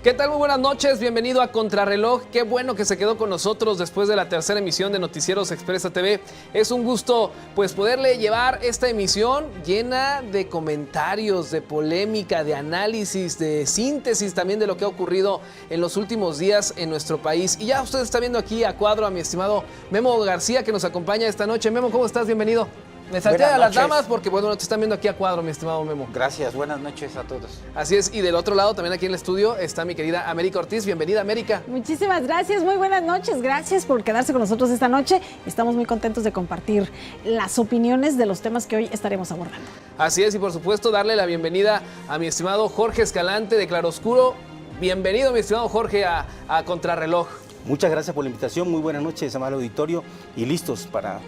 ¿Qué tal? Muy buenas noches, bienvenido a Contrarreloj. Qué bueno que se quedó con nosotros después de la tercera emisión de Noticieros Expresa TV. Es un gusto pues poderle llevar esta emisión llena de comentarios, de polémica, de análisis, de síntesis también de lo que ha ocurrido en los últimos días en nuestro país. Y ya usted está viendo aquí a cuadro a mi estimado Memo García, que nos acompaña esta noche. Memo, ¿cómo estás? Bienvenido. Me salté a las damas porque, bueno, te están viendo aquí a cuadro, mi estimado Memo. Gracias, buenas noches a todos. Así es, y del otro lado, también aquí en el estudio, está mi querida América Ortiz. Bienvenida, América. Muchísimas gracias, muy buenas noches. Gracias por quedarse con nosotros esta noche. Estamos muy contentos de compartir las opiniones de los temas que hoy estaremos abordando. Así es, y por supuesto, darle la bienvenida a mi estimado Jorge Escalante de Claroscuro. Bienvenido, mi estimado Jorge, a Contrarreloj. Muchas gracias por la invitación, muy buenas noches, amable auditorio, y listos para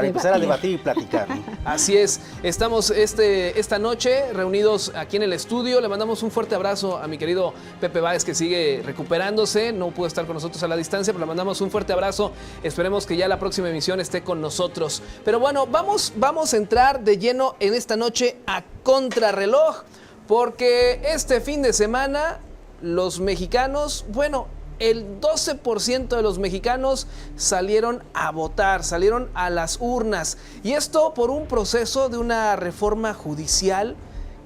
empezar a debatir y platicar, ¿no? Así es, estamos esta noche reunidos aquí en el estudio. Le mandamos un fuerte abrazo a mi querido Pepe Báez, que sigue recuperándose, no pudo estar con nosotros a la distancia, pero le mandamos un fuerte abrazo. Esperemos que ya la próxima emisión esté con nosotros. Pero bueno, vamos a entrar de lleno en esta noche a Contrarreloj, porque este fin de semana los mexicanos, bueno, el 12% de los mexicanos salieron a votar, salieron a las urnas. Y esto por un proceso de una reforma judicial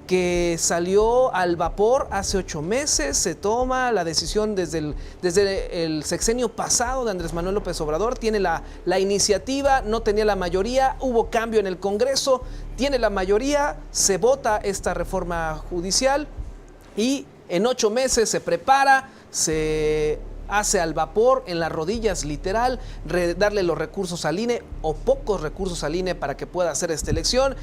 que salió al vapor hace 8 meses. Se toma la decisión desde el sexenio pasado de Andrés Manuel López Obrador. Tiene la iniciativa, no tenía la mayoría, hubo cambio en el Congreso, tiene la mayoría, se vota esta reforma judicial y en 8 meses se prepara, se hace al vapor, en las rodillas literal, darle los recursos al INE o pocos recursos al INE para que pueda hacer esta elección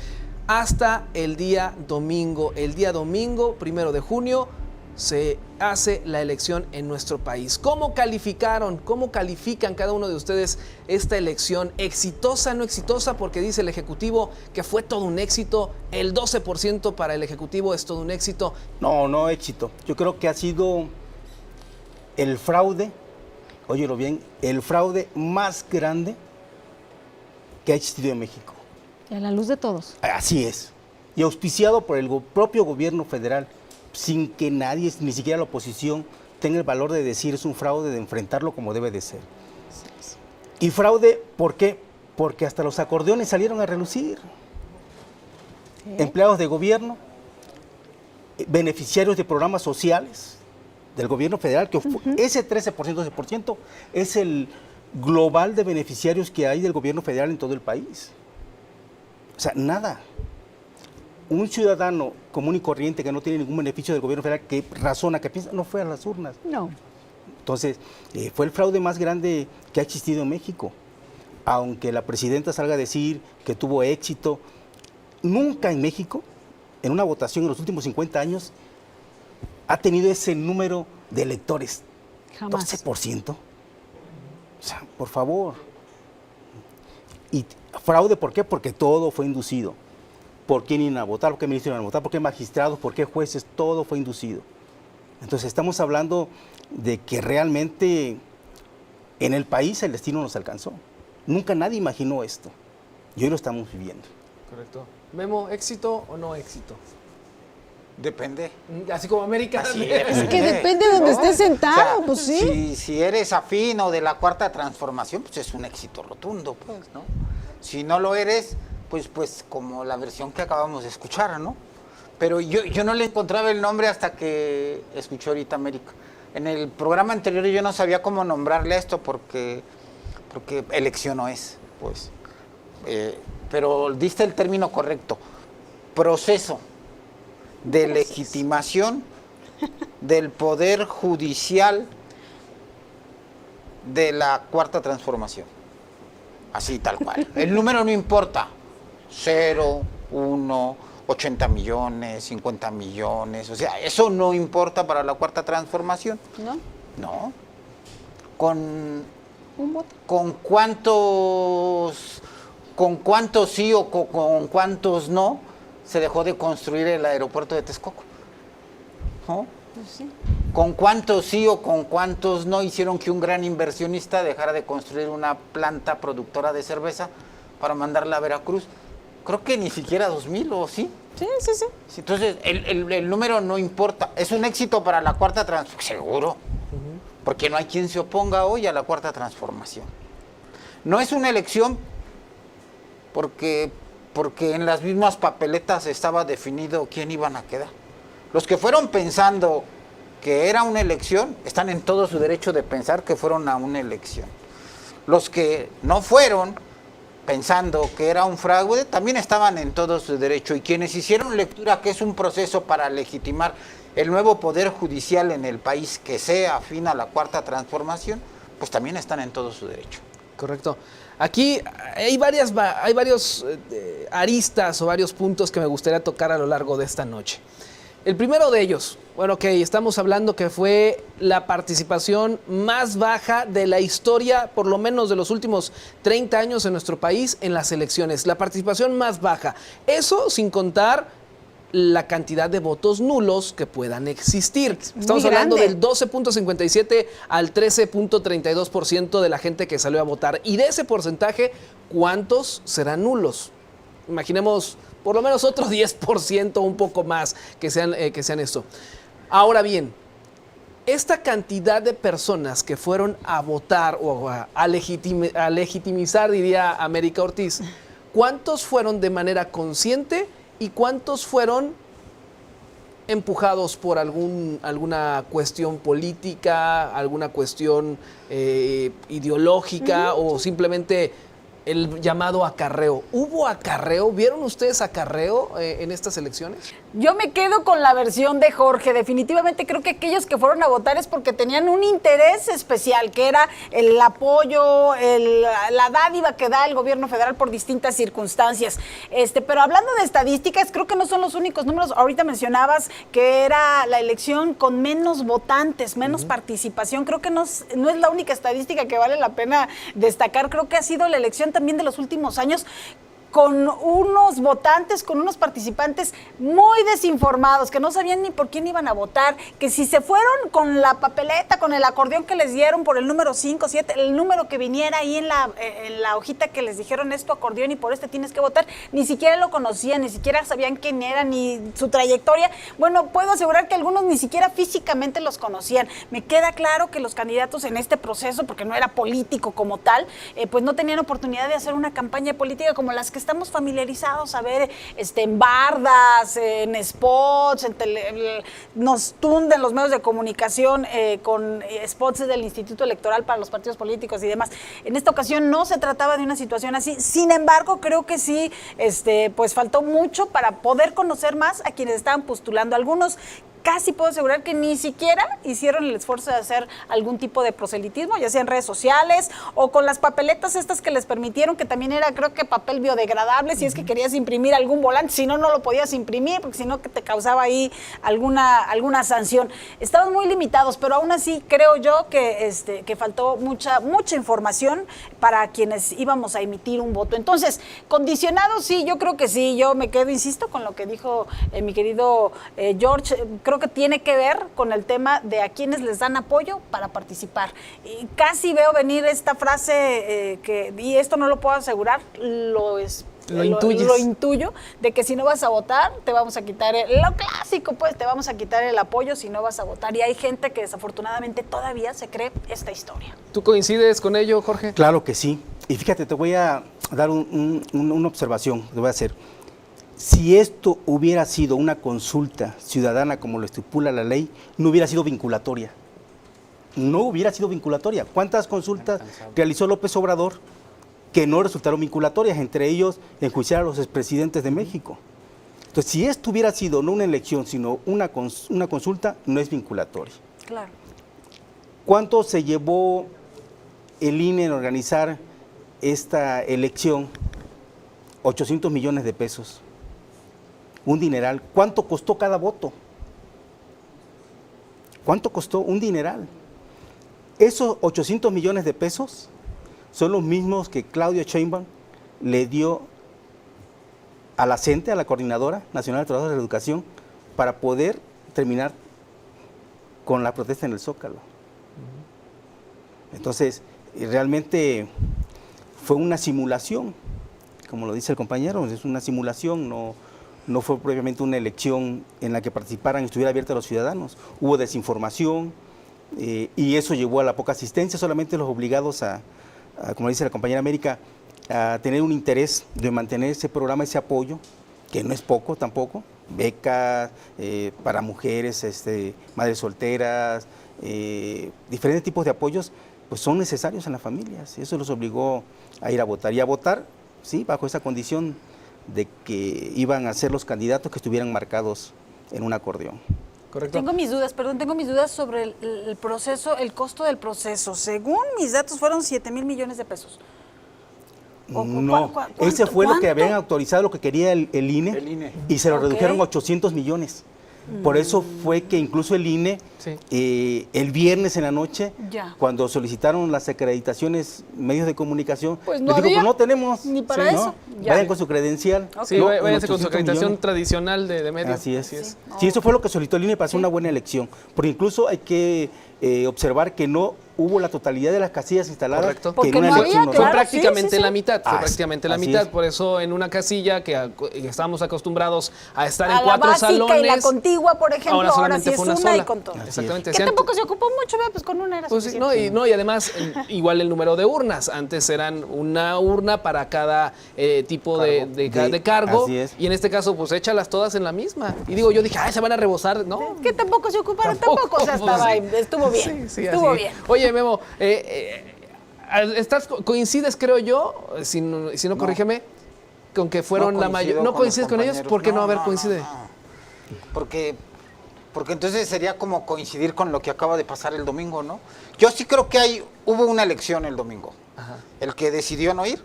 hasta el día domingo. El día domingo, 1 de junio, se hace la elección en nuestro país. ¿Cómo califican cada uno de ustedes esta elección? ¿Exitosa, no exitosa? Porque dice el Ejecutivo que fue todo un éxito. El 12% para el Ejecutivo es todo un éxito. No éxito. Yo creo que ha sido el fraude, óyelo bien, el fraude más grande que ha existido en México. Y a la luz de todos. Así es. Y auspiciado por el propio gobierno federal, sin que nadie, ni siquiera la oposición, tenga el valor de decir es un fraude, de enfrentarlo como debe de ser. Y fraude, ¿por qué? Porque hasta los acordeones salieron a relucir. Empleados de gobierno, beneficiarios de programas sociales del gobierno federal, que ese 13%, 12% es el global de beneficiarios que hay del gobierno federal en todo el país. O sea, nada. Un ciudadano común y corriente que no tiene ningún beneficio del gobierno federal, que razona, que piensa, no fue a las urnas. No. Entonces, fue el fraude más grande que ha existido en México. Aunque la presidenta salga a decir que tuvo éxito, nunca en México, en una votación en los últimos 50 años, ha tenido ese número de electores. Jamás. 12%. O sea, por favor. Y fraude, ¿por qué? Porque todo fue inducido. ¿Por quién iban a votar? ¿Por qué ministros iban a votar? ¿Por qué magistrados? ¿Por qué jueces? Todo fue inducido. Entonces estamos hablando de que realmente en el país el destino nos alcanzó. Nunca nadie imaginó esto. Y hoy lo estamos viviendo. Correcto. Memo, ¿éxito o no éxito? Depende. Así como América. Es que depende de donde estés sentado, O sea, pues sí. Si eres afín o de la Cuarta Transformación, pues es un éxito rotundo, pues, ¿no? Si no lo eres, pues como la versión que acabamos de escuchar, ¿no? Pero yo no le encontraba el nombre hasta que escuché ahorita América. En el programa anterior yo no sabía cómo nombrarle a esto porque elección no es, pues. Pero diste el término correcto. Proceso de legitimación del Poder Judicial de la Cuarta Transformación. Así, tal cual. El número no importa. 0, 1, 80 millones, 50 millones. O sea, eso no importa para la Cuarta Transformación. ¿No? No. Con Un voto. ¿Con cuántos sí o con cuántos no se dejó de construir el aeropuerto de Texcoco? ¿No? Pues sí. ¿Con cuántos sí o con cuántos no hicieron que un gran inversionista dejara de construir una planta productora de cerveza para mandarla a Veracruz? Creo que ni siquiera 2,000, ¿o sí? Sí, sí, sí. Entonces, el número no importa. ¿Es un éxito para la Cuarta Transformación? Seguro. Porque no hay quien se oponga hoy a la Cuarta Transformación. No es una elección porque en las mismas papeletas estaba definido quién iban a quedar. Los que fueron pensando que era una elección, están en todo su derecho de pensar que fueron a una elección. Los que no fueron pensando que era un fraude, también estaban en todo su derecho. Y quienes hicieron lectura que es un proceso para legitimar el nuevo poder judicial en el país que sea afín a la Cuarta Transformación, pues también están en todo su derecho. Correcto. Aquí hay varios aristas o varios puntos que me gustaría tocar a lo largo de esta noche. El primero de ellos, bueno, ok, estamos hablando que fue la participación más baja de la historia, por lo menos de los últimos 30 años en nuestro país en las elecciones. La participación más baja. Eso sin contar la cantidad de votos nulos que puedan existir. Estamos hablando del 12.57 al 13.32% de la gente que salió a votar. Y de ese porcentaje, ¿cuántos serán nulos? Imaginemos por lo menos otro 10%, un poco más, que sean esto. Ahora bien, esta cantidad de personas que fueron a votar o a legitimizar, diría América Ortiz, ¿cuántos fueron de manera consciente y cuántos fueron empujados por alguna cuestión política, alguna cuestión ideológica o simplemente el llamado acarreo? ¿Hubo acarreo? ¿Vieron ustedes acarreo en estas elecciones? Yo me quedo con la versión de Jorge. Definitivamente creo que aquellos que fueron a votar es porque tenían un interés especial, que era el apoyo, la dádiva que da el gobierno federal por distintas circunstancias. Pero hablando de estadísticas, creo que no son los únicos números. Ahorita mencionabas que era la elección con menos votantes, menos participación. Creo que no es la única estadística que vale la pena destacar. Creo que ha sido la elección también de los últimos años con unos votantes, con unos participantes muy desinformados, que no sabían ni por quién iban a votar, que si se fueron con la papeleta, con el acordeón que les dieron por el número 5, 7, el número que viniera ahí en la hojita que les dijeron es tu acordeón y por este tienes que votar, ni siquiera lo conocían, ni siquiera sabían quién era, ni su trayectoria. Bueno, puedo asegurar que algunos ni siquiera físicamente los conocían. Me queda claro que los candidatos en este proceso, porque no era político como tal, pues no tenían oportunidad de hacer una campaña política como las que estamos familiarizados a ver en bardas, en spots, nos tunden los medios de comunicación con spots del Instituto Electoral para los partidos políticos y demás. En esta ocasión no se trataba de una situación así, sin embargo creo que sí, pues faltó mucho para poder conocer más a quienes estaban postulando. Algunos casi puedo asegurar que ni siquiera hicieron el esfuerzo de hacer algún tipo de proselitismo, ya sea en redes sociales o con las papeletas estas que les permitieron, que también era creo que papel biodegradable, si es que querías imprimir algún volante, si no, no lo podías imprimir, porque si no que te causaba ahí alguna sanción. Estaban muy limitados, pero aún así creo yo que faltó mucha información para quienes íbamos a emitir un voto. Entonces, condicionado sí, yo creo que sí, yo me quedo, insisto, con lo que dijo mi querido George. Creo que tiene que ver con el tema de a quienes les dan apoyo para participar. Y casi veo venir esta frase y esto no lo puedo asegurar, lo intuyo, de que si no vas a votar, te vamos a quitar lo clásico, pues, te vamos a quitar el apoyo si no vas a votar. Y hay gente que desafortunadamente todavía se cree esta historia. ¿Tú coincides con ello, Jorge? Claro que sí. Y fíjate, te voy a dar una observación, te voy a hacer. Si esto hubiera sido una consulta ciudadana como lo estipula la ley, no hubiera sido vinculatoria. No hubiera sido vinculatoria. ¿Cuántas consultas realizó López Obrador que no resultaron vinculatorias? Entre ellos, enjuiciar a los expresidentes de México. Entonces, si esto hubiera sido no una elección, sino una consulta, no es vinculatoria. Claro. ¿Cuánto se llevó el INE en organizar esta elección? 800 millones de pesos. Un dineral. ¿Cuánto costó cada voto? ¿Cuánto costó? Un dineral. Esos 800 millones de pesos son los mismos que Claudia Sheinbaum le dio a la CENTE, a la Coordinadora Nacional de Trabajadores de la Educación, para poder terminar con la protesta en el Zócalo. Entonces, realmente fue una simulación, como lo dice el compañero, es una simulación, no no fue propiamente una elección en la que participaran y estuviera abierta a los ciudadanos. Hubo desinformación y eso llevó a la poca asistencia, solamente los obligados a, como dice la compañera América, a tener un interés de mantener ese programa, ese apoyo, que no es poco tampoco, becas para mujeres, madres solteras, diferentes tipos de apoyos, pues son necesarios en las familias. Eso los obligó a ir a votar. Y a votar, sí, bajo esa condición de que iban a ser los candidatos que estuvieran marcados en un acordeón. Correcto. Tengo mis dudas sobre el proceso, el costo del proceso. Según mis datos fueron 7,000 millones de pesos. No, ese fue lo que habían autorizado, lo que quería el INE, y se lo redujeron a 800 millones. Por eso fue que incluso el INE, el viernes en la noche, cuando solicitaron las acreditaciones, medios de comunicación, pues no les dijo, había, pues no tenemos. Ni para eso. Vayan con su credencial. Sí, no, váyanse con su 800 acreditación millones. tradicional de medios. Así es. Sí, eso fue lo que solicitó el INE para hacer una buena elección. Porque incluso hay que observar que no hubo la totalidad de las casillas instaladas. Correcto. Que Porque en una no elección había, normal. Fue claro, prácticamente la mitad, fue Así- prácticamente la así mitad, es. por eso en una casilla que estábamos acostumbrados a estar A en la 4 básica salones. y la contigua, por ejemplo, ahora solamente sí es fue una sola. y con todo. Exactamente. Que Sí, tampoco se ocupó mucho, ¿verdad? Pues con una era pues sí, suficiente. y además igual el número de urnas. Antes eran una urna para cada tipo de cargo. Así es. Y en este caso, pues échalas todas en la misma. Y digo, yo dije, ay, se van a rebosar. No. Que tampoco se ocuparon, tampoco, o sea, pues, estaba ahí, sí. estuvo bien, Sí, estuvo así. bien. Oye, Memo, coincides, creo yo, si no corrígeme, con que fueron No la mayoría. coincido ¿No con coincides los con ellos? compañeros. ¿Por qué no? A ver, No. coincide. Porque entonces sería como coincidir con lo que acaba de pasar el domingo, ¿no? Yo sí creo que hubo una elección el domingo. El que decidió no ir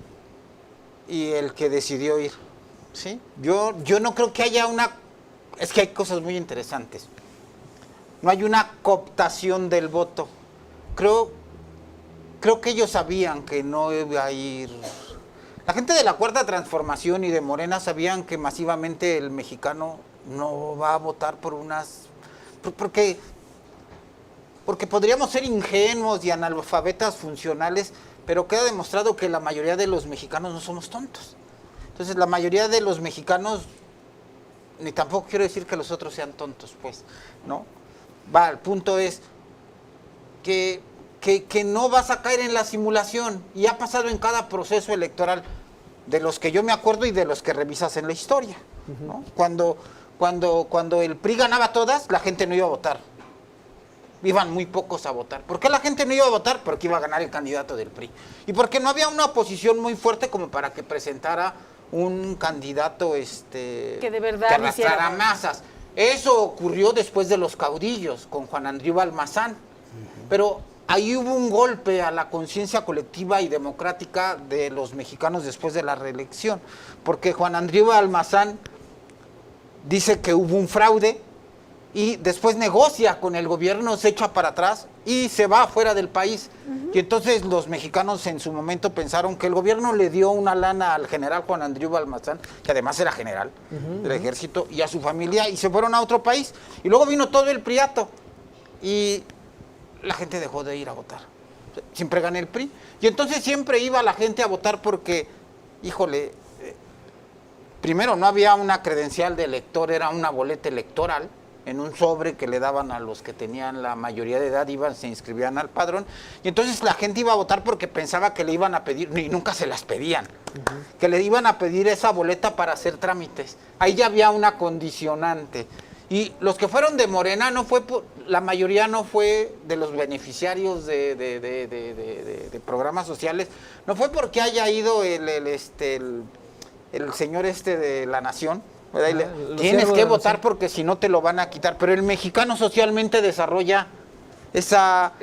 y el que decidió ir. ¿Sí? Yo no creo que haya es que hay cosas muy interesantes. No hay una cooptación del voto. Creo que ellos sabían que no iba a ir. La gente de la Cuarta Transformación y de Morena sabían que masivamente el mexicano no va a votar por porque podríamos ser ingenuos y analfabetas funcionales, pero queda demostrado que la mayoría de los mexicanos no somos tontos. Entonces, la mayoría de los mexicanos, ni tampoco quiero decir que los otros sean tontos, pues, ¿no? El punto es que no vas a caer en la simulación, y ha pasado en cada proceso electoral, de los que yo me acuerdo y de los que revisas en la historia, ¿no? Cuando el PRI ganaba todas, la gente no iba a votar. Iban muy pocos a votar. ¿Por qué la gente no iba a votar? Porque iba a ganar el candidato del PRI. Y porque no había una oposición muy fuerte como para que presentara un candidato que de verdad que arrastrara hiciera. masas. Eso ocurrió después de los caudillos, con Juan Andrío Almazán. Pero ahí hubo un golpe a la conciencia colectiva y democrática de los mexicanos después de la reelección. Porque Juan Andrío Almazán dice que hubo un fraude y después negocia con el gobierno, se echa para atrás y se va fuera del país. Y entonces los mexicanos en su momento pensaron que el gobierno le dio una lana al general Juan Andrío Almazán, que además era general del ejército, y a su familia, y se fueron a otro país. Y luego vino todo el priato y la gente dejó de ir a votar. Siempre gané el PRI. Y entonces siempre iba la gente a votar porque, híjole, primero no había una credencial de elector, era una boleta electoral en un sobre que le daban a los que tenían la mayoría de edad, se inscribían al padrón, y entonces la gente iba a votar porque pensaba que le iban a pedir, y nunca se las pedían, que le iban a pedir esa boleta para hacer trámites. Ahí ya había una condicionante. Y los que fueron de Morena, la mayoría no fue de los beneficiarios de programas sociales, no fue porque haya ido el señor de la Nación, tienes que votar porque si no te lo van a quitar, pero el mexicano socialmente desarrolla esa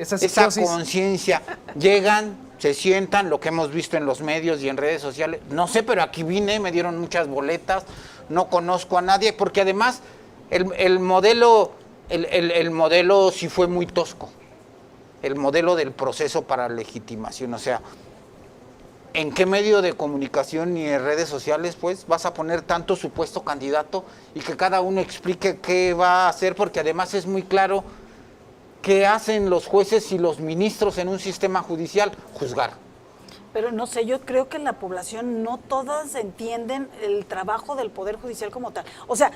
conciencia. Llegan, se sientan, lo que hemos visto en los medios y en redes sociales, no sé, pero aquí vine, me dieron muchas boletas, no conozco a nadie, porque además el modelo sí fue muy tosco, el modelo del proceso para legitimación, o sea, ¿en qué medio de comunicación ni en redes sociales pues vas a poner tanto supuesto candidato y que cada uno explique qué va a hacer? Porque además es muy claro qué hacen los jueces y los ministros en un sistema judicial: juzgar. Pero no sé, yo creo que la población no todas entienden el trabajo del Poder Judicial como tal. O sea,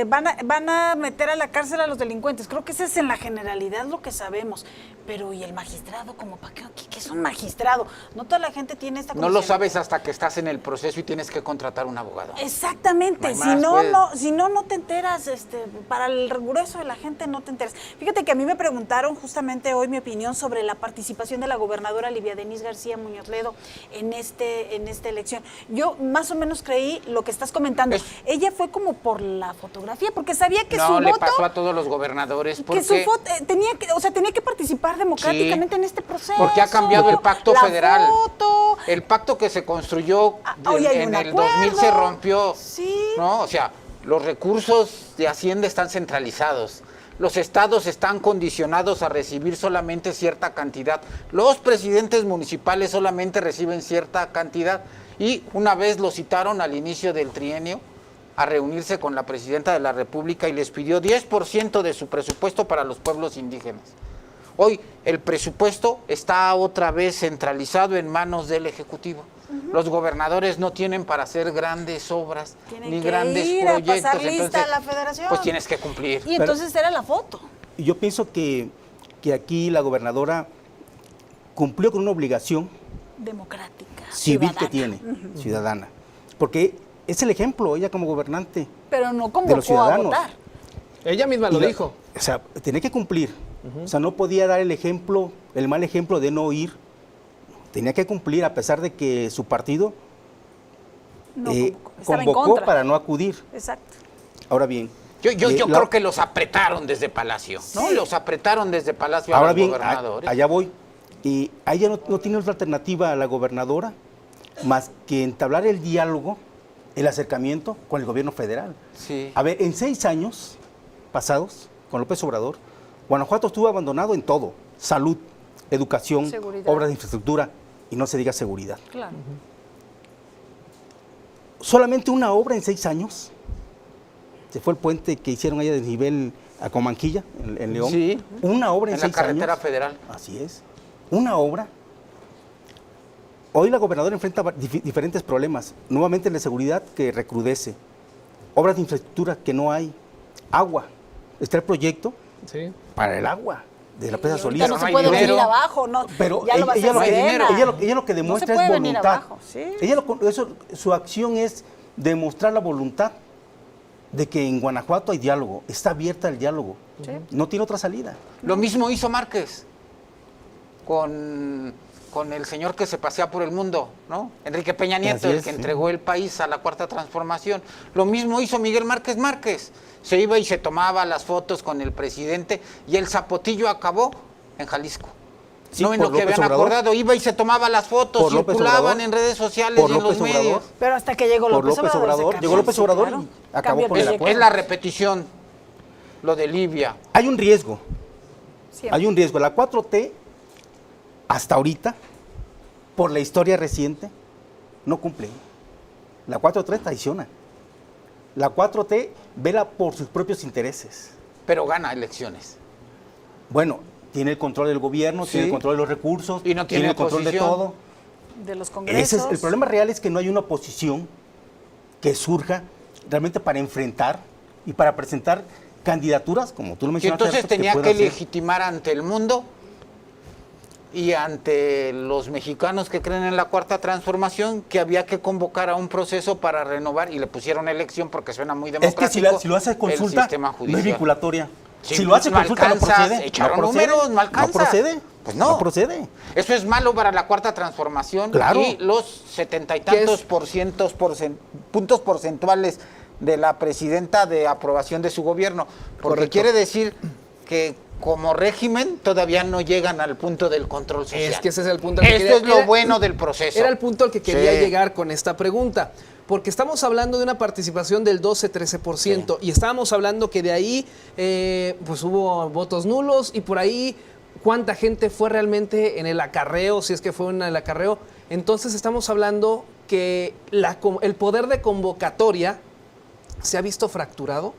van a meter a la cárcel a los delincuentes. Creo que ese es en la generalidad lo que sabemos. Pero ¿y el magistrado? ¿Cómo para qué? ¿Qué es un magistrado? No toda la gente tiene esta No lo sabes hasta que estás en el proceso y tienes que contratar un abogado. Exactamente. No hay Si más, no, pues. no te enteras. Para el grueso de la gente no te enteras. Fíjate que a mí me preguntaron justamente hoy mi opinión sobre la participación de la gobernadora Livia Denisse García Muñoz Ledo en esta elección. Yo más o menos creí lo que estás comentando. Ella fue como por la fotografía, porque sabía que su No, le voto... pasó a todos los gobernadores porque... Que su voto tenía que participar democráticamente en este proceso. Porque ha cambiado el pacto La federal. foto. El pacto que se construyó Hoy hay en un el acuerdo. 2000 se rompió. Sí. ¿No? O sea, los recursos de Hacienda están centralizados. Los estados están condicionados a recibir solamente cierta cantidad. Los presidentes municipales solamente reciben cierta cantidad. Y una vez lo citaron al inicio del trienio a reunirse con la presidenta de la República y les pidió 10% de su presupuesto para los pueblos indígenas. Hoy el presupuesto está otra vez centralizado en manos del Ejecutivo. Los gobernadores no tienen para hacer grandes obras Tienen ni que grandes ir a proyectos. pasar lista a la federación. Pues tienes que cumplir. Y entonces era la foto. Yo pienso que aquí la gobernadora cumplió con una obligación Democrática. civil ciudadana. que tiene, ciudadana. Porque es el ejemplo, ella como gobernante. Pero no de los convocó a ciudadanos. votar. Ella misma lo dijo. O sea, tenía que cumplir. O sea, no podía dar el ejemplo, el mal ejemplo de no ir. Tenía que cumplir a pesar de que su partido No convocó. Estaba en convocó contra. para no acudir. Exacto. Ahora bien. Yo la- creo que los apretaron desde Palacio, ¿no? Los apretaron desde Palacio a Ahora los bien, gobernadores. allá voy. Y a ella no tiene otra alternativa a la gobernadora más que entablar el diálogo, el acercamiento con el gobierno federal. Sí. A ver, en 6 años pasados, con López Obrador, Guanajuato estuvo abandonado en todo: salud, educación, Seguridad. obras de infraestructura y no se diga seguridad. Claro. Solamente una obra en 6 años. Se fue el puente que hicieron allá de nivel a Comanquilla, en León. Sí. Una obra en En la 6 años. carretera federal. Así es. Una obra. Hoy la gobernadora enfrenta diferentes problemas. Nuevamente la seguridad que recrudece. Obras de infraestructura que no hay. Agua. Está el proyecto Sí. para el agua de la presa Y ahorita Solís. no no se hay puede venir dinero. abajo, no. Pero ya lo va a hacer ella, Morena. ella lo que demuestra no se es puede venir voluntad. abajo, sí. Su acción es demostrar la voluntad de que en Guanajuato hay diálogo, está abierta el diálogo, no tiene otra salida. Lo mismo hizo Márquez con el señor que se pasea por el mundo, ¿no? Enrique Peña Nieto, Así el es, que sí. entregó el país a la Cuarta Transformación. Lo mismo hizo Miguel Márquez Márquez. Se iba y se tomaba las fotos con el presidente y el zapotillo acabó en Jalisco. Sí, no en por lo que López habían Obrador. acordado, iba y se tomaba las fotos, Por López circulaban Obrador. en redes sociales Por y en los López Obrador. medios. Pero hasta que llegó Por López López Obrador. Obrador. se Llegó López cambió, Obrador claro. y acabó Cambia el con el proyecto. Es la repetición, lo de Libia. Hay un riesgo, Siempre. hay un riesgo. La 4T, hasta ahorita, por la historia reciente, no cumple. La 4T traiciona. La 4T vela por sus propios intereses. Pero gana elecciones. Bueno, tiene el control del gobierno, Sí. tiene el control de los recursos, Y no tiene el control de oposición. todo. De los congresos. Ese es el problema real, es que no hay una oposición que surja realmente para enfrentar y para presentar candidaturas, como tú lo Y mencionaste. entonces Alberto, tenía puedan que ser- legitimar ante el mundo y ante los mexicanos que creen en la Cuarta Transformación que había que convocar a un proceso para renovar, y le pusieron elección porque suena muy Es democrático. que si lo hace consulta, el sistema no es judicial. vinculatoria. Sí, si lo hace no consulta, no alcanza, procede. echaron no procede, números, no alcanza. No procede. Pues no. No procede. Eso es malo para la Cuarta Transformación. Claro. Y los 70 y tantos puntos porcentuales de la presidenta de aprobación de su gobierno. Porque Correcto. quiere decir que como régimen todavía no llegan al punto del control social. Es que ese es el punto al que Esto quería- es lo era- bueno del proceso. Era el punto al que quería Sí. llegar con esta pregunta. Porque estamos hablando de una participación del 12-13% y estábamos hablando que de ahí pues hubo votos nulos y por ahí cuánta gente fue realmente en el acarreo, si es que fue en el acarreo. Entonces estamos hablando que el poder de convocatoria se ha visto fracturado.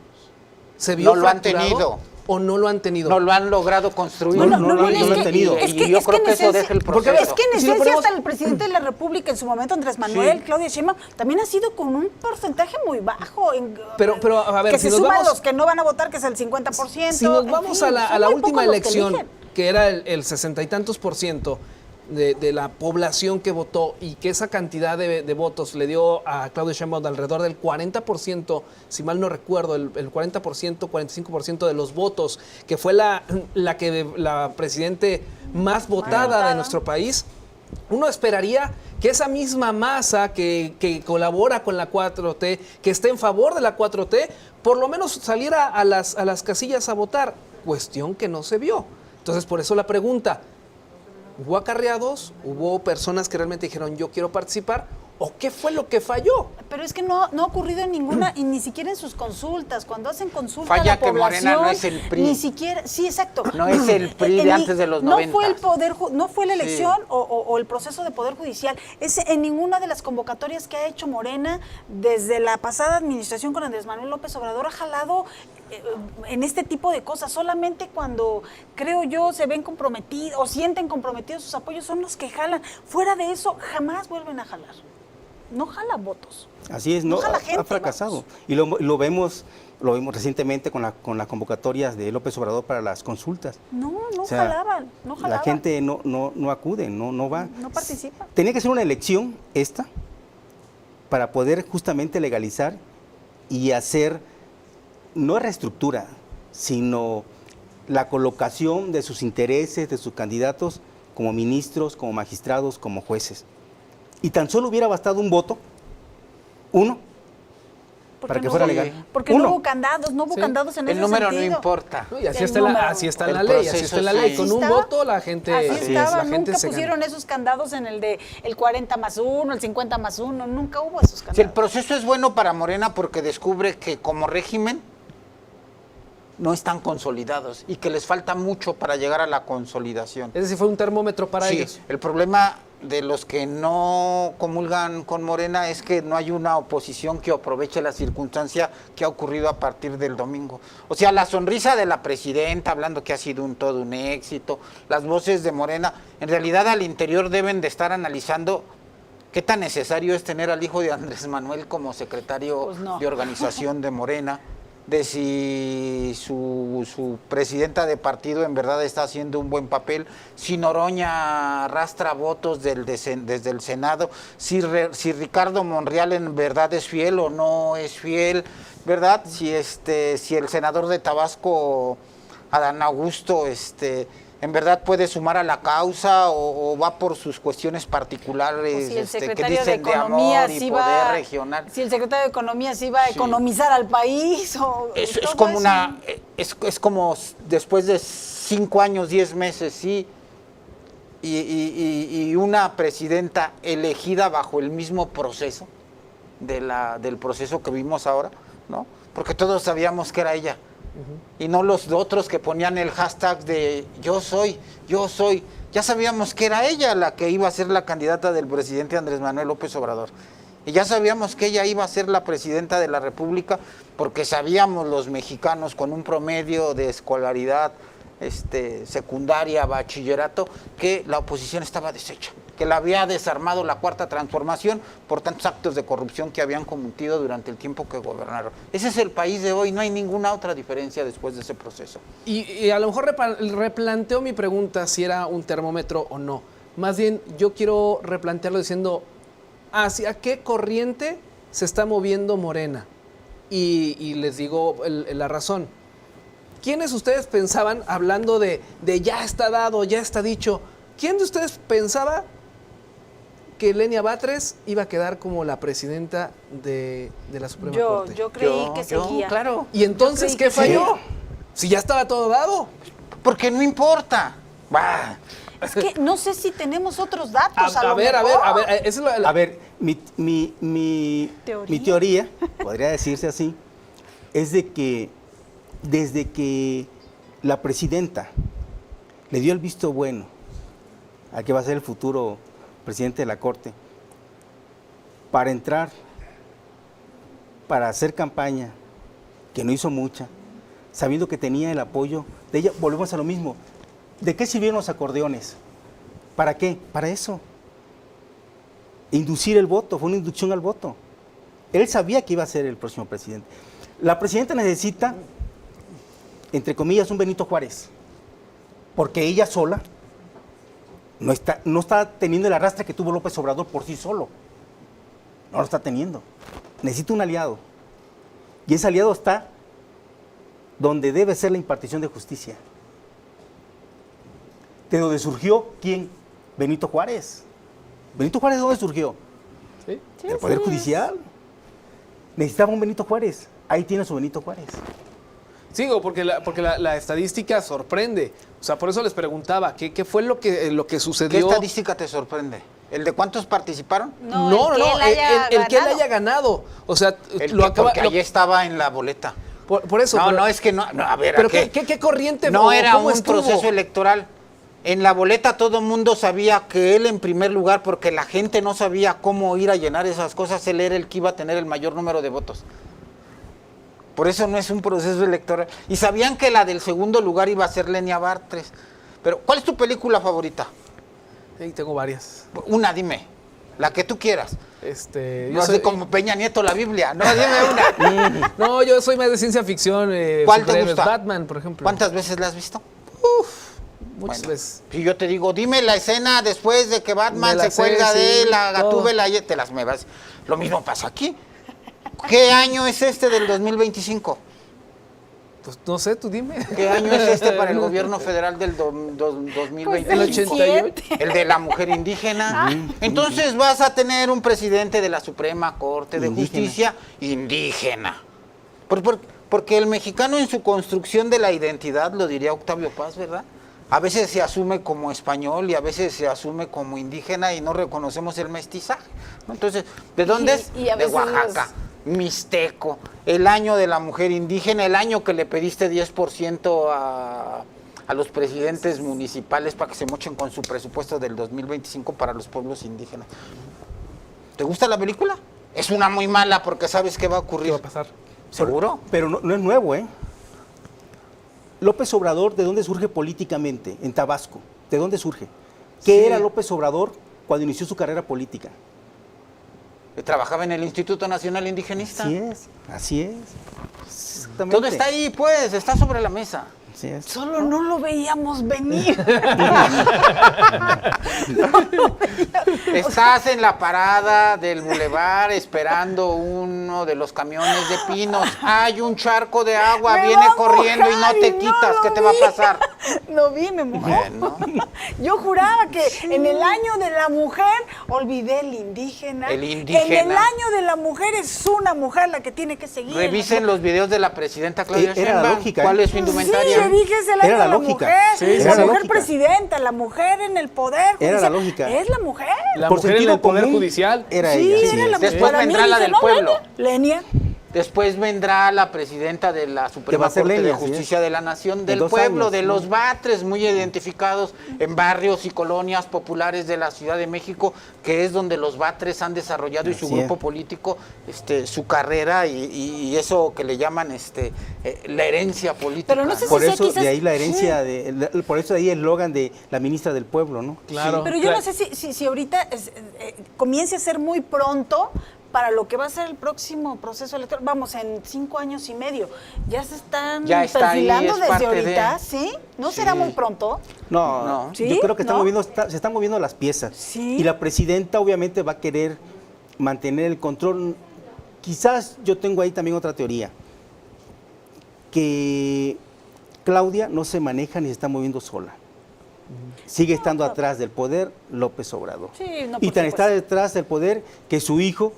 Se vio No lo han fracturado. tenido. o no lo han tenido? No lo han logrado construir. No, no lo han tenido. Y yo creo que eso deja el proceso. Es que en Si lo esencia ponemos- hasta el presidente de la República en su momento, Andrés Manuel, Sí. Claudia Sheinbaum, también ha sido con un porcentaje muy bajo. Pero, a ver, que si se nos suman vamos- los que no van a votar, que es el 50%. Si nos en vamos fin, a la son muy última pocos los que elección, eligen. que era el 60 y tantos % de la población que votó y que esa cantidad de votos le dio a Claudia Sheinbaum alrededor del 40%, si mal no recuerdo, el 40%, 45% de los votos, que fue la presidente más votada de nuestro país, uno esperaría que esa misma masa que colabora con la 4T, que esté en favor de la 4T, por lo menos saliera a las casillas a votar, cuestión que no se vio. Entonces, por eso la pregunta, ¿hubo acarreados? ¿Hubo personas que realmente dijeron yo quiero participar? ¿O qué fue lo que falló? Pero es que no ha ocurrido en ninguna, y ni siquiera en sus consultas. Cuando hacen consulta Falla a la que población, Morena no es el PRI. ni siquiera, sí, exacto. No es el PRI de antes de los 90. No fue el no fue la Sí. elección o el proceso de poder judicial. Es en ninguna de las convocatorias que ha hecho Morena desde la pasada administración con Andrés Manuel López Obrador ha jalado en este tipo de cosas. Solamente cuando, creo yo, se ven comprometidos o sienten comprometidos sus apoyos son los que jalan. Fuera de eso, jamás vuelven a jalar. No jala votos. Así es, No no, jala ha gente, fracasado. vamos. Y lo vemos recientemente con las convocatorias de López Obrador para las consultas. No O sea, jalaban, no jalaban. La gente no acude, no va. No participa. Tenía que ser una elección esta para poder justamente legalizar y hacer, no reestructura, sino la colocación de sus intereses, de sus candidatos como ministros, como magistrados, como jueces. Y tan solo hubiera bastado un voto, uno, para que fuera legal. Porque Uno. no hubo candados, Sí. candados en El ese número sentido. no importa. ¿No? Y así El está, número. así está en El la ley, así proceso, está en la ley. sí. Con Así un estaba. voto la gente, Así estaba, la gente nunca se pusieron gana. esos candados en el de el 40+1, el 50+1, nunca hubo esos candados. Si el proceso es bueno para Morena porque descubre que como régimen no están consolidados y que les falta mucho para llegar a la consolidación. Ese sí fue un termómetro para Sí, ellos. el problema de los que no comulgan con Morena es que no hay una oposición que aproveche la circunstancia que ha ocurrido a partir del domingo. O sea, la sonrisa de la presidenta hablando que ha sido todo un éxito, las voces de Morena, en realidad al interior deben de estar analizando qué tan necesario es tener al hijo de Andrés Manuel como secretario Pues no. de organización de Morena, de si su presidenta de partido en verdad está haciendo un buen papel, si Noroña arrastra votos desde el Senado, si Ricardo Monreal en verdad es fiel o no es fiel, ¿verdad? Si el senador de Tabasco, Adán Augusto, en verdad puede sumar a la causa o va por sus cuestiones particulares O si el que secretario dicen de Economía amor y sí poder va, regional. si el secretario de Economía sí va a Sí. economizar al país o Es todo como eso. es como después de 5 años, 10 meses, sí, y una presidenta elegida bajo el mismo proceso del proceso que vimos ahora, ¿no? Porque todos sabíamos que era ella. Y no los otros que ponían el hashtag de yo soy. Ya sabíamos que era ella la que iba a ser la candidata del presidente Andrés Manuel López Obrador. Y ya sabíamos que ella iba a ser la presidenta de la República porque sabíamos los mexicanos con un promedio de escolaridad secundaria, bachillerato, que la oposición estaba deshecha, que la había desarmado la Cuarta Transformación por tantos actos de corrupción que habían cometido durante el tiempo que gobernaron. Ese es el país de hoy, no hay ninguna otra diferencia después de ese proceso. Y a lo mejor replanteo mi pregunta si era un termómetro o no. Más bien, yo quiero replantearlo diciendo, ¿hacia qué corriente se está moviendo Morena? Y les digo la razón. ¿Quiénes ustedes pensaban, hablando de ya está dado, ya está dicho, quién de ustedes pensaba que Lenia Batres iba a quedar como la presidenta de la Suprema Corte? Yo creí que seguía. Claro. ¿Y entonces Yo qué creí que falló? Si ya estaba todo dado. Porque no importa. Bah. Es que no sé si tenemos otros datos. A ver, esa es A ver, mi teoría, podría decirse así, es de que desde que la presidenta le dio el visto bueno a que va a ser el futuro presidente de la Corte, para entrar, para hacer campaña, que no hizo mucha, sabiendo que tenía el apoyo de ella. Volvemos a lo mismo. ¿De qué sirvieron los acordeones? ¿Para qué? Para eso. Inducir el voto, fue una inducción al voto. Él sabía que iba a ser el próximo presidente. La presidenta necesita, entre comillas, un Benito Juárez, porque ella sola no está teniendo el arrastre que tuvo López Obrador por sí solo. No lo está teniendo. Necesita un aliado. Y ese aliado está donde debe ser la impartición de justicia. ¿De dónde surgió quién? Benito Juárez. ¿Benito Juárez de dónde surgió? ¿Sí? Del Poder Judicial. Necesitaba un Benito Juárez. Ahí tiene su Benito Juárez. Sigo, porque la estadística sorprende. O sea, por eso les preguntaba, ¿qué fue lo que sucedió? ¿Qué estadística te sorprende? ¿El de cuántos participaron? No, el que él haya ganado. O sea, Porque ahí estaba en la boleta. Por eso. No, es que no, a ver, Pero ¿a qué? ¿qué corriente? No era ¿Cómo un estuvo? proceso electoral. En la boleta todo el mundo sabía que él en primer lugar, porque la gente no sabía cómo ir a llenar esas cosas, él era el que iba a tener el mayor número de votos. Por eso no es un proceso electoral. Y sabían que la del segundo lugar iba a ser Lenia Bartres. Pero, ¿cuál es tu película favorita? Sí, tengo varias. Una, dime. La que tú quieras. Yo No soy sé como Peña Nieto la Biblia. No, dime una. No, yo soy más de ciencia ficción. ¿Cuál te superhéroes. gusta? Batman, por ejemplo. ¿Cuántas veces la has visto? Muchas Bueno, veces. Si yo te digo, dime la escena después de que Batman Me la se cuelga sé, de sí, la todo. Gatúbela, te las me vas. Lo mismo pasa aquí. ¿Qué año es este del 2025? Pues no sé, tú dime. ¿Qué año es este para el gobierno federal del 2025? Pues El 88. El de la mujer indígena. Entonces vas a tener un presidente de la Suprema Corte de Indígena. Justicia indígena. Porque el mexicano en su construcción de la identidad, lo diría Octavio Paz, ¿verdad? A veces se asume como español y a veces se asume como indígena y no reconocemos el mestizaje, ¿no? Entonces, ¿de dónde es? Y a De veces Oaxaca, mixteco, el año de la mujer indígena, el año que le pediste 10% a los presidentes municipales para que se mochen con su presupuesto del 2025 para los pueblos indígenas. ¿Te gusta la película? Es una muy mala porque sabes qué va a ocurrir. ¿Qué va a pasar? ¿Seguro? Pero no es nuevo, ¿eh? López Obrador, ¿de dónde surge políticamente? En Tabasco. ¿De dónde surge? ¿Qué Sí. era López Obrador cuando inició su carrera política? Trabajaba en el Instituto Nacional Indigenista. Así es, así es. Exactamente. Todo está ahí, pues, está sobre la mesa. Así es. Solo no lo veíamos venir. Estás en la parada del bulevar esperando uno de los camiones de pinos. Hay un charco de agua, Me viene va a corriendo y no mojar te y no quitas. lo ¿Qué te va a vi. pasar? No vi, me mojó. Bueno. Yo juraba que en el año de la mujer, olvidé el indígena. El indígena. En el año de la mujer es una mujer la que tiene que seguir. Revisen los videos de la presidenta Claudia Era la Sheinbaum. lógica, ¿Cuál ¿eh? es su Sí, indumentaria? yo dije, es el año Era la de la lógica. mujer. Sí, es era la la mujer lógica. presidenta, la mujer en el poder Era la judicial. lógica. Es la mujer. La Por mujer en sentido el Poder común, Judicial. Era Sí, ella. así era la es. Después para mí vendrá la dije, del no, pueblo. Lenia. Después vendrá la presidenta de la Que va Suprema a ser Corte de Lenia, así Justicia es. de la Nación, En del 2 pueblo, años, de ¿no? los Batres, muy identificados en barrios y colonias populares de la Ciudad de México, que es donde los Batres han desarrollado y su Así grupo es. político, su carrera y eso que le llaman la herencia política. Pero no sé si Por sea eso quizás- de ahí la herencia, Sí. por eso de ahí el eslogan de la ministra del pueblo, ¿no? Claro. Pero yo no sé si ahorita comience a ser muy pronto para lo que va a ser el próximo proceso electoral. Vamos, en 5 años y medio. Ya se están Ya está ahí, perfilando es desde parte ahorita, de- ¿sí? ¿No Sí. será muy pronto? No, No. ¿Sí? yo creo que ¿No? se están moviendo las piezas. Sí. Y la presidenta obviamente va a querer mantener el control. Quizás yo tengo ahí también otra teoría, que Claudia no se maneja ni se está moviendo sola. Sigue estando atrás del poder López Obrador. Sí, no, y por tan está supuesto. detrás del poder que su hijo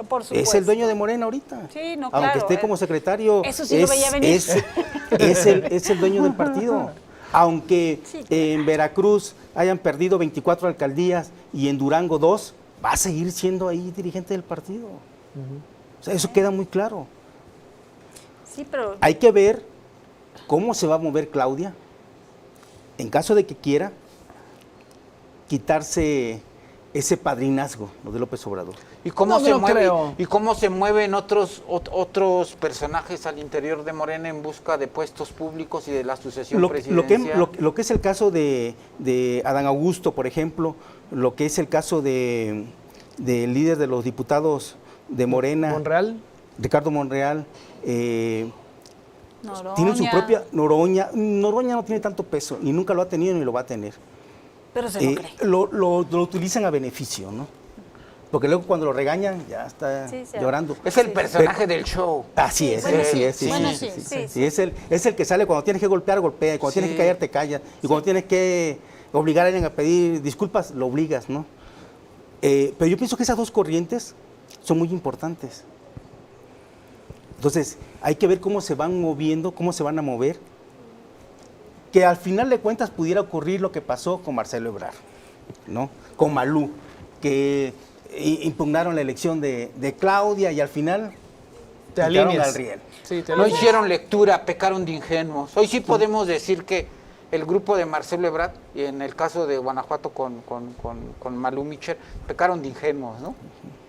Por es supuesto. el dueño de Morena ahorita. Sí, no, Aunque claro, esté como secretario, eso sí lo veía venir. es el dueño del partido. Aunque Sí, claro. en Veracruz hayan perdido 24 alcaldías y en Durango 2, va a seguir siendo ahí dirigente del partido. O sea, eso queda muy claro. Sí, pero Hay que ver cómo se va a mover Claudia en caso de que quiera quitarse ese padrinazgo, lo de López Obrador. ¿Y cómo No, se no mueve? creo. ¿Y cómo se mueven otros personajes al interior de Morena en busca de puestos públicos y de la sucesión Lo presidencial? que es el caso de Adán Augusto, por ejemplo, lo que es el caso del líder de los diputados de Morena, Monreal. Ricardo Monreal, Noroña. tienen su propia Noroña. Noroña no tiene tanto peso, ni nunca lo ha tenido ni lo va a tener. Pero se lo cree. Lo utilizan a beneficio, ¿no? Porque luego cuando lo regañan ya está Sí, sí. llorando. Es el personaje del show. Así es, Bueno, así sí, es, sí, bueno, sí, sí, sí, sí, sí. sí. Es el que sale cuando tienes que golpear, golpea, y cuando tienes Sí. que callar, te callas, y cuando tienes que obligar a alguien a pedir disculpas, lo obligas, ¿no? Pero yo pienso que esas dos corrientes son muy importantes. Entonces, hay que ver cómo se van moviendo, cómo se van a mover, que al final de cuentas pudiera ocurrir lo que pasó con Marcelo Ebrard, ¿no? Con Malú, que impugnaron la elección de Claudia y al final Te quitaron alineas. al riel. Sí, te No alineas. hicieron lectura, pecaron de ingenuos. Hoy sí podemos decir que el grupo de Marcelo Ebrard, y en el caso de Guanajuato con Malú Micher, pecaron de ingenuos, ¿no?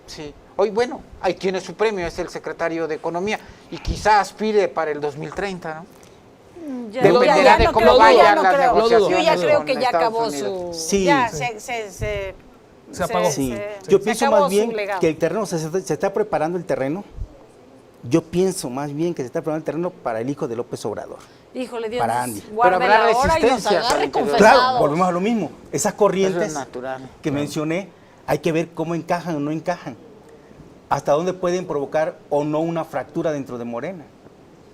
Sí. Hoy, bueno, ahí tiene su premio, es el secretario de Economía, y quizá aspire para el 2030, ¿no? Dependerá de no cómo creo, vayan ya no las creo. negociaciones Yo ya creo con que ya Estados acabó Unidos. su... Sí. Ya Sí. Se apagó. Sí, se yo pienso acabó más bien su legado. que el terreno se está preparando el terreno. Yo pienso más bien que se está preparando el terreno para el hijo de López Obrador. Híjole, Dios, Para Andy. guarde Pero habrá la hora y nos resistencias al agarre interior. confesados. Claro, volvemos a lo mismo. Esas Eso corrientes es natural. que mencioné, hay que ver cómo encajan o no encajan. Hasta dónde pueden provocar o no una fractura dentro de Morena.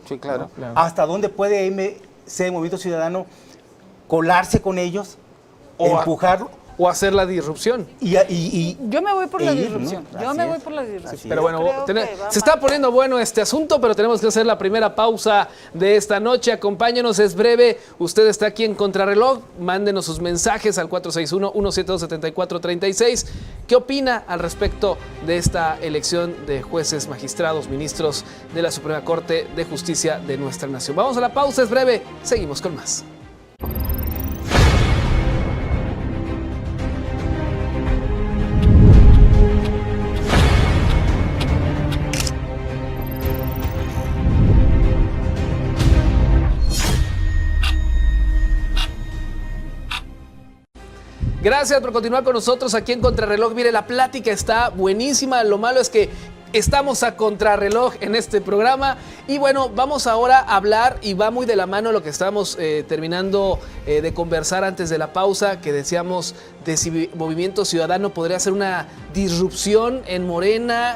Sí, claro. Claro. Hasta dónde puede MC, Movimiento Ciudadano, colarse con ellos, O empujar O hacer la disrupción. y Yo me voy por e la ir, disrupción. ¿no? Yo Así me es. voy por la disrupción. Así Pero es. bueno, Creo que va se está más. poniendo bueno este asunto, pero tenemos que hacer la primera pausa de esta noche. Acompáñenos, es breve. Usted está aquí en Contrarreloj. Mándenos sus mensajes al 461-172-7436. ¿Qué opina al respecto de esta elección de jueces, magistrados, ministros de la Suprema Corte de Justicia de nuestra nación? Vamos a la pausa, es breve. Seguimos con más. Gracias por continuar con nosotros aquí en Contrarreloj. Mire, la plática está buenísima. Lo malo es que estamos a contrarreloj en este programa. Y bueno, vamos ahora a hablar, y va muy de la mano lo que estábamos terminando de conversar antes de la pausa, que decíamos de si Movimiento Ciudadano podría hacer una disrupción en Morena,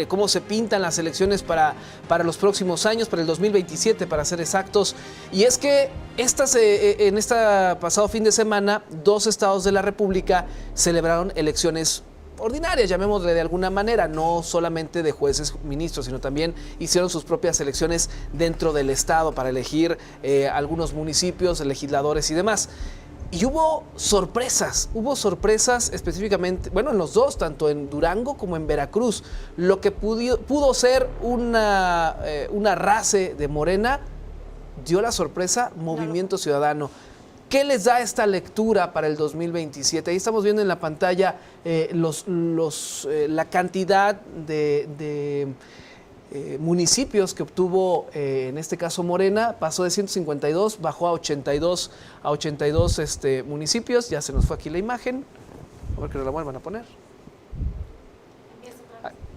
cómo se pintan las elecciones para los próximos años, para el 2027, para ser exactos. Y es que en este pasado fin de semana, 2 estados de la República celebraron elecciones ordinarias, llamémosle de alguna manera, no solamente de jueces, ministros, sino también hicieron sus propias elecciones dentro del estado para elegir algunos municipios, legisladores y demás. Y hubo sorpresas específicamente, bueno, en los dos, tanto en Durango como en Veracruz. Lo que pudo ser una race de Morena, dio la sorpresa Movimiento Ciudadano. ¿Qué les da esta lectura para el 2027? Ahí estamos viendo en la pantalla la cantidad de municipios que obtuvo, en este caso Morena. Pasó de 152, bajó a 82 municipios. Ya se nos fue aquí la imagen. A ver que nos la vuelvan a poner.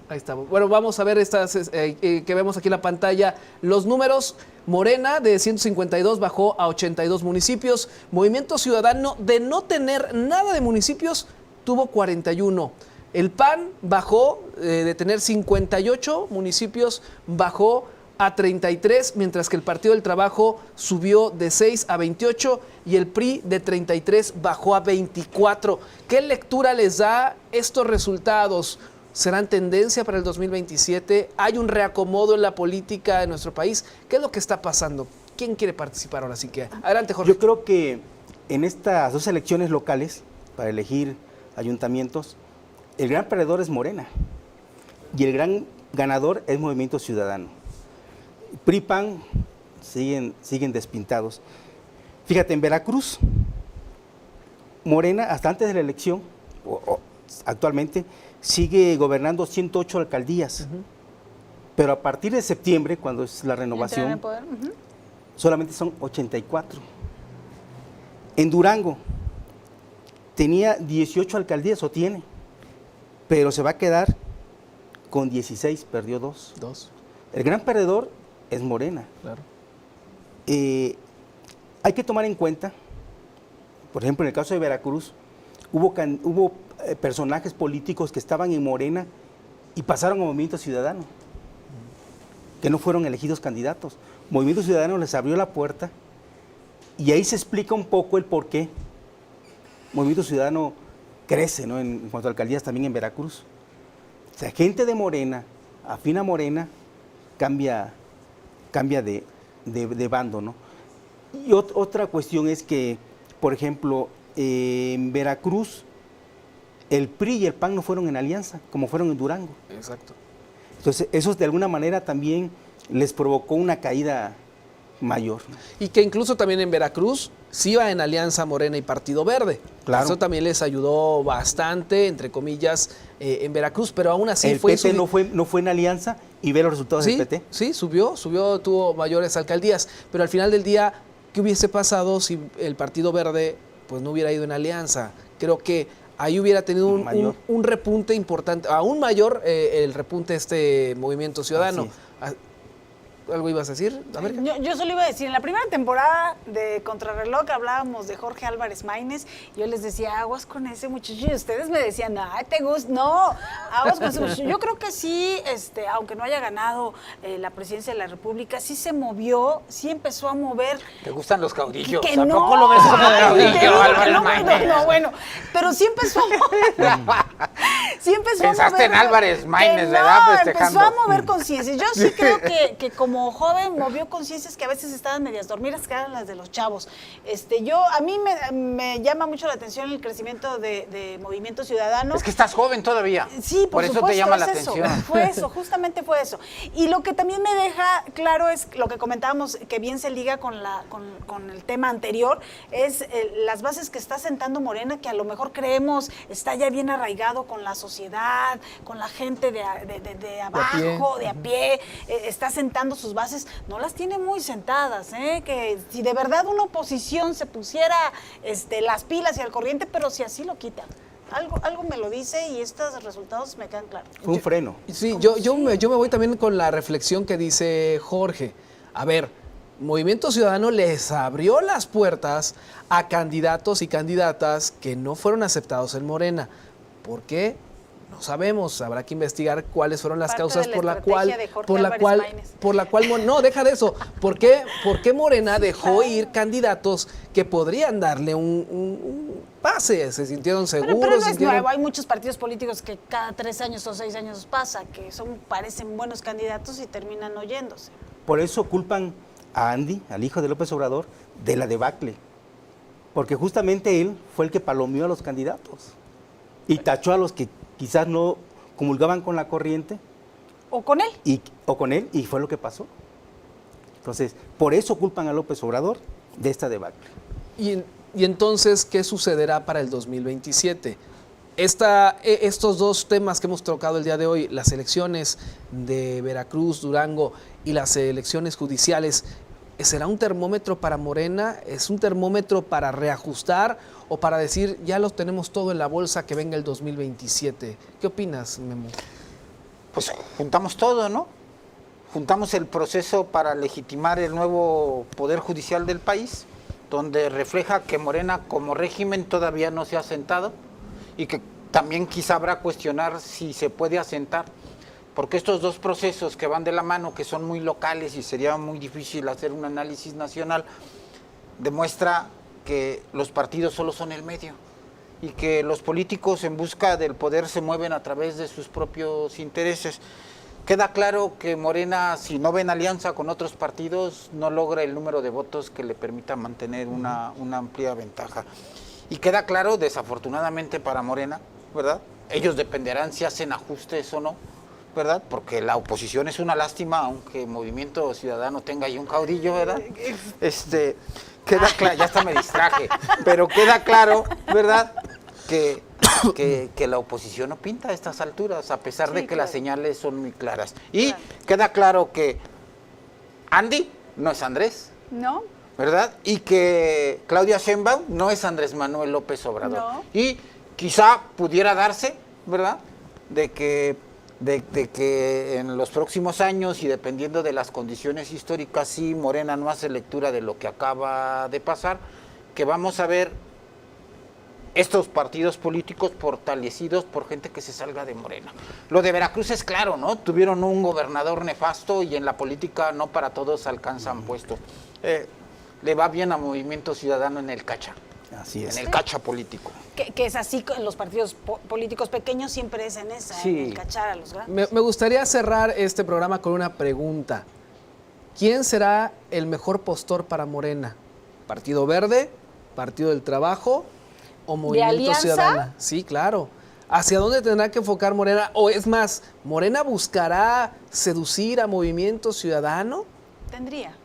Ahí estamos. Bueno, vamos a ver estas que vemos aquí en la pantalla. Los números: Morena de 152 bajó a 82 municipios. Movimiento Ciudadano, de no tener nada de municipios, tuvo 41. El PAN bajó de tener 58 municipios, bajó a 33, mientras que el Partido del Trabajo subió de 6 a 28 y el PRI de 33 bajó a 24. ¿Qué lectura les da estos resultados? ¿Serán tendencia para el 2027? ¿Hay un reacomodo en la política de nuestro país? ¿Qué es lo que está pasando? ¿Quién quiere participar ahora? Así que adelante, Jorge. Yo creo que en estas 2 elecciones locales, para elegir ayuntamientos, el gran perdedor es Morena y el gran ganador es Movimiento Ciudadano. PRI, PAN siguen despintados. Fíjate, en Veracruz, Morena, hasta antes de la elección, actualmente, sigue gobernando 108 alcaldías. Pero a partir de septiembre, cuando es la Entran en renovación, poder. solamente son 84. En Durango tenía 18 alcaldías, o tiene, pero se va a quedar con 16, perdió 2. El gran perdedor es Morena. Claro. Hay que tomar en cuenta, por ejemplo, en el caso de Veracruz, hubo personajes políticos que estaban en Morena y pasaron a Movimiento Ciudadano, que no fueron elegidos candidatos. Movimiento Ciudadano les abrió la puerta y ahí se explica un poco el por qué Movimiento Ciudadano crece, ¿no?, en cuanto a alcaldías también en Veracruz. O sea, gente de Morena, afín a Morena, cambia de bando, ¿no? Y otra cuestión es que, por ejemplo, en Veracruz, el PRI y el PAN no fueron en alianza, como fueron en Durango. Exacto. Entonces, eso de alguna manera también les provocó una caída mayor, ¿no? Y que incluso también en Veracruz sí iba en alianza Morena y Partido Verde. Claro. Eso también les ayudó bastante, entre comillas, en Veracruz, pero aún así El PT no fue en alianza y ve los resultados del PT. Sí, subió, tuvo mayores alcaldías, pero al final del día, ¿qué hubiese pasado si el Partido Verde pues no hubiera ido en alianza? Creo que ahí hubiera tenido un repunte importante, aún mayor el repunte de este Movimiento Ciudadano. ¿Algo ibas a decir? A ver. Yo solo iba a decir, en la primera temporada de Contrarreloj hablábamos de Jorge Álvarez Maínez, yo les decía, aguas con ese muchacho, y ustedes me decían, ay, ¿te gusta? No, aguas con ese muchacho. Yo creo que sí, aunque no haya ganado la presidencia de la República, sí se movió, sí empezó a mover. ¿Te gustan los caudillos? Que ¿A no, poco lo ves como caudillo, Álvarez no, Maínez? no, bueno, pero sí empezó a mover. Sí empezó Pensaste a mover. en Álvarez Maínez, que ¿verdad? No, Festejando. empezó a mover conciencias. Yo sí creo que como joven movió conciencias que a veces estaban medias dormidas, que eran las de los chavos. A mí me llama mucho la atención el crecimiento de Movimiento Ciudadano. Es que estás joven todavía. Sí, por eso te llama la atención. Fue eso, justamente fue eso. Y lo que también me deja claro es lo que comentábamos, que bien se liga con el tema anterior, es las bases que está sentando Morena, que a lo mejor creemos está ya bien arraigado con la sociedad, con la gente de abajo, de a pie, está sentando sus bases, no las tiene muy sentadas, que si de verdad una oposición se pusiera las pilas y al corriente, pero si así lo quitan. Algo me lo dice y estos resultados me quedan claros. Fue un freno. Sí, yo me voy también con la reflexión que dice Jorge. A ver, Movimiento Ciudadano les abrió las puertas a candidatos y candidatas que no fueron aceptados en Morena. ¿Por qué? No sabemos, habrá que investigar cuáles fueron las causas por la cual, no, deja de eso. ¿Por qué Morena dejó ir candidatos que podrían darle un pase? Se sintieron seguros. Pero no es nuevo, hay muchos partidos políticos que cada 3 años o 6 años pasa, que parecen buenos candidatos y terminan oyéndose. Por eso culpan a Andy, al hijo de López Obrador, de la debacle. Porque justamente él fue el que palomeó a los candidatos y tachó a los que quizás no comulgaban con la corriente. ¿O con él? Y fue lo que pasó. Entonces, por eso culpan a López Obrador de esta debacle. Y entonces, ¿qué sucederá para el 2027? Estos dos temas que hemos tocado el día de hoy, las elecciones de Veracruz, Durango y las elecciones judiciales, ¿será un termómetro para Morena? ¿Es un termómetro para reajustar o para decir, ya lo tenemos todo en la bolsa, que venga el 2027? ¿Qué opinas, Memo? Pues juntamos todo, ¿no? Juntamos el proceso para legitimar el nuevo Poder Judicial del país, donde refleja que Morena como régimen todavía no se ha asentado y que también quizá habrá cuestionar si se puede asentar, porque estos dos procesos que van de la mano, que son muy locales y sería muy difícil hacer un análisis nacional, demuestra que los partidos solo son el medio y que los políticos en busca del poder se mueven a través de sus propios intereses. Queda claro que Morena, si no ve en alianza con otros partidos, no logra el número de votos que le permita mantener una amplia ventaja. Y queda claro, desafortunadamente para Morena, ¿verdad? Ellos dependerán si hacen ajustes o no, ¿verdad? Porque la oposición es una lástima, aunque Movimiento Ciudadano tenga ahí un caudillo, ¿verdad? Queda claro, ya hasta me distraje, pero queda claro, ¿verdad? Que que la oposición no pinta a estas alturas, a pesar de que las señales son muy claras. Y queda claro que Andy no es Andrés. ¿No? ¿Verdad? Y que Claudia Sheinbaum no es Andrés Manuel López Obrador. No. Y quizá pudiera darse, ¿verdad? De que en los próximos años y dependiendo de las condiciones históricas, si Morena no hace lectura de lo que acaba de pasar, que vamos a ver estos partidos políticos fortalecidos por gente que se salga de Morena. Lo de Veracruz es claro, ¿no? Tuvieron un gobernador nefasto y en la política no para todos alcanzan puesto. Le va bien a Movimiento Ciudadano en el cacha. Así es. En el cacha político. Que es así, en los partidos políticos pequeños siempre es en esa, Sí. en el cachar a los grandes. Me gustaría cerrar este programa con una pregunta. ¿Quién será el mejor postor para Morena? ¿Partido Verde? ¿Partido del Trabajo? ¿O Movimiento alianza? Ciudadano? Sí, claro. ¿Hacia dónde tendrá que enfocar Morena? O es más, ¿Morena buscará seducir a Movimiento Ciudadano? Tendría.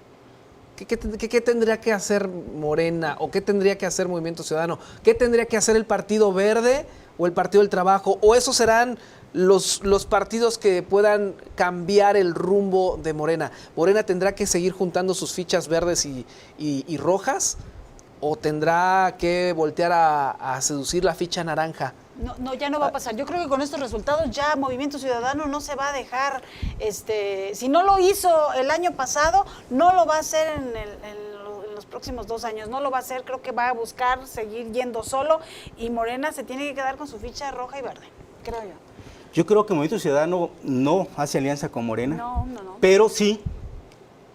¿Qué tendría que hacer Morena o qué tendría que hacer Movimiento Ciudadano? ¿Qué tendría que hacer el Partido Verde o el Partido del Trabajo? ¿O esos serán los partidos que puedan cambiar el rumbo de Morena? ¿Morena tendrá que seguir juntando sus fichas verdes y rojas? ¿O tendrá que voltear a seducir la ficha naranja? No, ya no va a pasar. Yo creo que con estos resultados ya Movimiento Ciudadano no se va a dejar, si no lo hizo el año pasado, no lo va a hacer en los próximos 2 años, no lo va a hacer, creo que va a buscar seguir yendo solo y Morena se tiene que quedar con su ficha roja y verde, creo yo. Yo creo que Movimiento Ciudadano no hace alianza con Morena, No. pero sí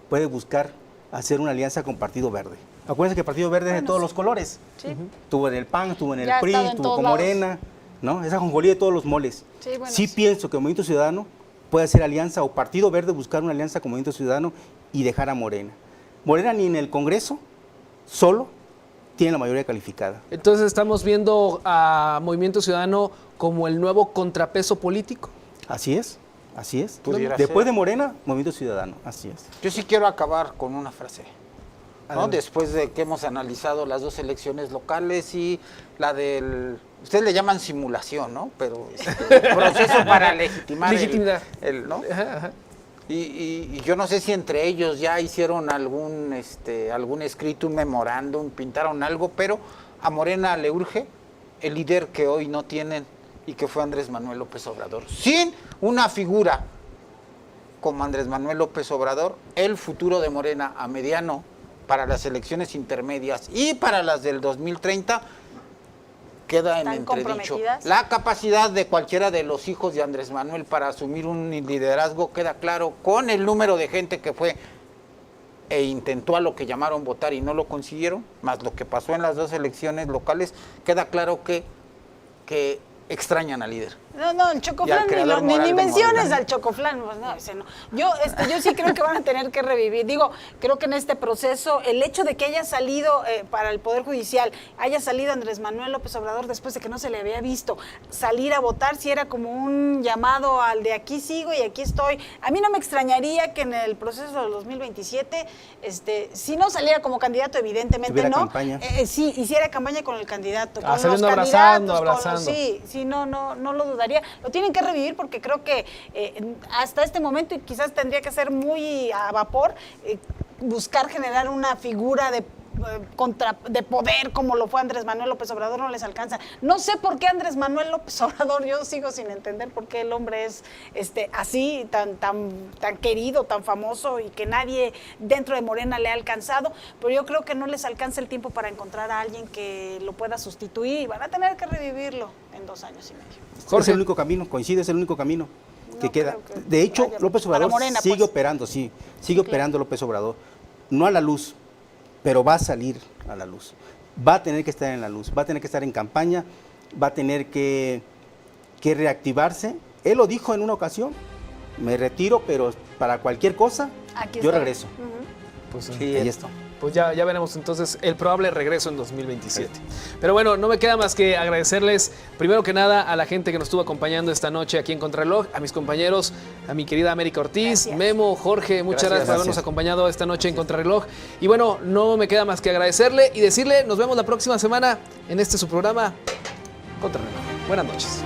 puede buscar hacer una alianza con Partido Verde. Acuérdense que el Partido Verde es de todos los colores. Sí. Tuvo en el PAN, tuvo en el Ya ha PRI, estado en tuvo todos con lados. Morena, ¿no? Esa jonjolí de todos los moles. Sí, bueno, sí sí. pienso que el Movimiento Ciudadano puede hacer alianza o Partido Verde buscar una alianza con Movimiento Ciudadano y dejar a Morena. Morena ni en el Congreso solo tiene la mayoría calificada. Entonces estamos viendo a Movimiento Ciudadano como el nuevo contrapeso político. Así es, así es. Pudiera Después ser. de Morena, Movimiento Ciudadano, así es. Yo sí quiero acabar con una frase. ¿No? Adelante. Después de que hemos analizado las 2 elecciones locales y la del... Ustedes le llaman simulación, ¿no? Pero proceso para legitimar Legitimidad. ¿no? Ajá, ajá. Y yo no sé si entre ellos ya hicieron algún escrito, un memorándum, pintaron algo, pero a Morena le urge el líder que hoy no tienen y que fue Andrés Manuel López Obrador. Sin una figura como Andrés Manuel López Obrador, el futuro de Morena a mediano para las elecciones intermedias y para las del 2030 queda en ¿Están entredicho. comprometidas? La capacidad de cualquiera de los hijos de Andrés Manuel para asumir un liderazgo queda claro con el número de gente que fue e intentó a lo que llamaron votar y no lo consiguieron, más lo que pasó en las 2 elecciones locales, queda claro que extrañan al líder. No, el Y al Chocoflán, creador ni moral de menciones Morena. al Chocoflán, pues no, ese no. Yo sí creo que van a tener que revivir. Digo, creo que en este proceso, el hecho de que haya salido para el Poder Judicial, haya salido Andrés Manuel López Obrador después de que no se le había visto salir a votar, si era como un llamado al de aquí sigo y aquí estoy. A mí no me extrañaría que en el proceso del 2027, si no saliera como candidato, evidentemente Tuviera no. campaña. Sí, hiciera campaña con el candidato, con los saliendo candidatos, abrazando. Sí, no lo dudaría. Lo tienen que revivir porque creo que hasta este momento, y quizás tendría que ser muy a vapor, buscar generar una figura de poder como lo fue Andrés Manuel López Obrador, no les alcanza. No sé por qué Andrés Manuel López Obrador, yo sigo sin entender por qué el hombre es así, tan querido, tan famoso y que nadie dentro de Morena le ha alcanzado, pero yo creo que no les alcanza el tiempo para encontrar a alguien que lo pueda sustituir y van a tener que revivirlo en 2 años y medio. Es el único camino, coincide, es el único camino que No queda. creo que De hecho, haya- López para Obrador Morena, sigue pues. operando, sigue operando López Obrador. No a la luz, pero va a salir a la luz. Va a tener que estar en la luz, va a tener que estar en campaña, va a tener que reactivarse. Él lo dijo en una ocasión, me retiro, pero para cualquier cosa, Aquí yo está. regreso. Pues, Sí, Ahí está. Pues ya veremos entonces el probable regreso en 2027. Pero bueno, no me queda más que agradecerles, primero que nada, a la gente que nos estuvo acompañando esta noche aquí en Contrarreloj, a mis compañeros, a mi querida América Ortiz, Gracias. Memo, Jorge, muchas gracias por habernos Gracias. acompañado esta noche en Contrarreloj. Y bueno, no me queda más que agradecerle y decirle, nos vemos la próxima semana en este su programa, Contrarreloj. Buenas noches.